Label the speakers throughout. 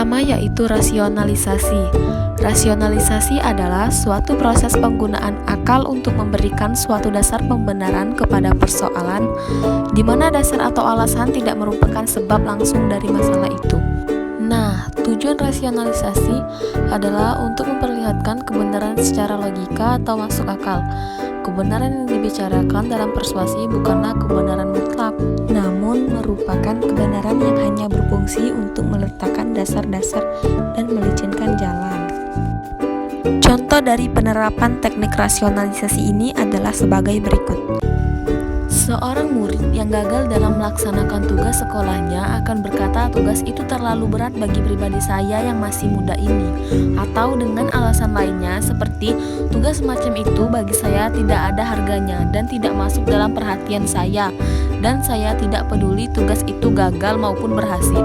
Speaker 1: pertama yaitu rasionalisasi. Rasionalisasi adalah suatu proses penggunaan akal untuk memberikan suatu dasar pembenaran kepada persoalan, di mana dasar atau alasan tidak merupakan sebab langsung dari masalah itu. Nah, tujuan rasionalisasi adalah untuk memperlihatkan kebenaran secara logika atau masuk akal. Kebenaran yang dibicarakan dalam persuasi bukanlah kebenaran mutlak, namun merupakan kebenaran yang hanya berfungsi untuk meletakkan dasar-dasar dan melicinkan jalan. Contoh dari penerapan teknik rasionalisasi ini adalah sebagai berikut. Seorang murid yang gagal dalam melaksanakan tugas sekolahnya akan berkata tugas itu terlalu berat bagi pribadi saya yang masih muda ini, atau dengan alasan lainnya seperti tugas semacam itu bagi saya tidak ada harganya dan tidak masuk dalam perhatian saya, dan saya tidak peduli tugas itu gagal maupun berhasil.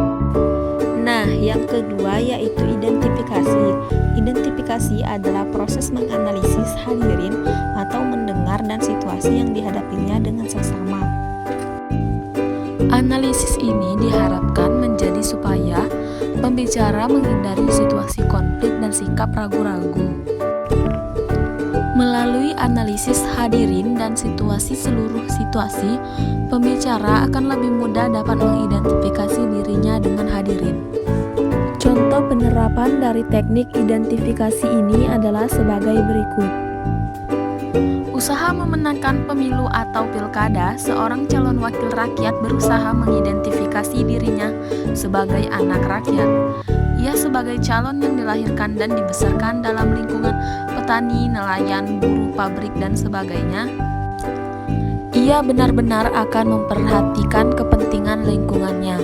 Speaker 1: Nah, yang kedua yaitu identifikasi. Identifikasi adalah proses menganalisis hadirin atau mendengar dan situasi yang dihadapinya dengan seksama. Analisis ini diharapkan menjadi supaya pembicara menghindari situasi konflik dan sikap ragu-ragu. Melalui analisis hadirin dan seluruh situasi, pembicara akan lebih mudah dapat mengidentifikasi dirinya dengan hadirin. Contoh penerapan dari teknik identifikasi ini adalah sebagai berikut. Usaha memenangkan pemilu atau pilkada, seorang calon wakil rakyat berusaha mengidentifikasi dirinya sebagai anak rakyat. Ia sebagai calon yang dilahirkan dan dibesarkan dalam lingkungan petani, nelayan, buruh pabrik, dan sebagainya. Ia benar-benar akan memperhatikan kepentingan lingkungannya,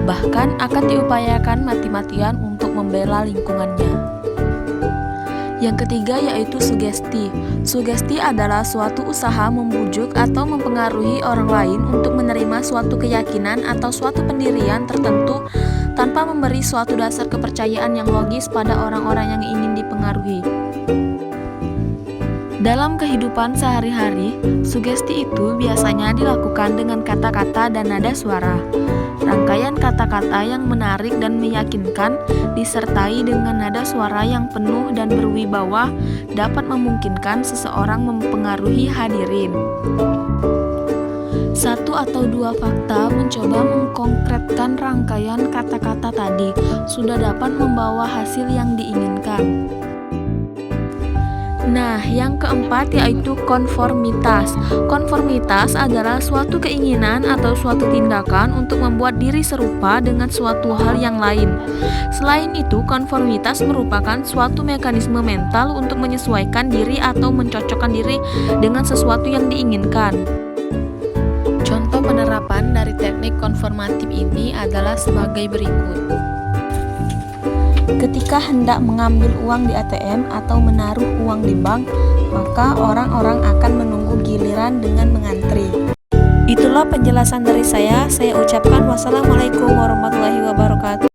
Speaker 1: bahkan akan diupayakan mati-matian untuk membela lingkungannya. Yang ketiga yaitu sugesti. Sugesti adalah suatu usaha membujuk atau mempengaruhi orang lain untuk menerima suatu keyakinan atau suatu pendirian tertentu tanpa memberi suatu dasar kepercayaan yang logis pada orang-orang yang ingin dipengaruhi. Dalam kehidupan sehari-hari, sugesti itu biasanya dilakukan dengan kata-kata dan nada suara. Rangkaian kata-kata yang menarik dan meyakinkan disertai dengan nada suara yang penuh dan berwibawa dapat memungkinkan seseorang mempengaruhi hadirin. Satu atau dua fakta mencoba mengkonkretkan rangkaian kata-kata tadi sudah dapat membawa hasil yang diinginkan. Nah, yang keempat yaitu konformitas. Konformitas adalah suatu keinginan atau suatu tindakan untuk membuat diri serupa dengan suatu hal yang lain. Selain itu, konformitas merupakan suatu mekanisme mental untuk menyesuaikan diri atau mencocokkan diri dengan sesuatu yang diinginkan. Contoh penerapan dari teknik konformatif ini adalah sebagai berikut. Ketika hendak mengambil uang di ATM atau menaruh uang di bank, maka orang-orang akan menunggu giliran dengan mengantri. Itulah penjelasan dari saya ucapkan wassalamualaikum warahmatullahi wabarakatuh.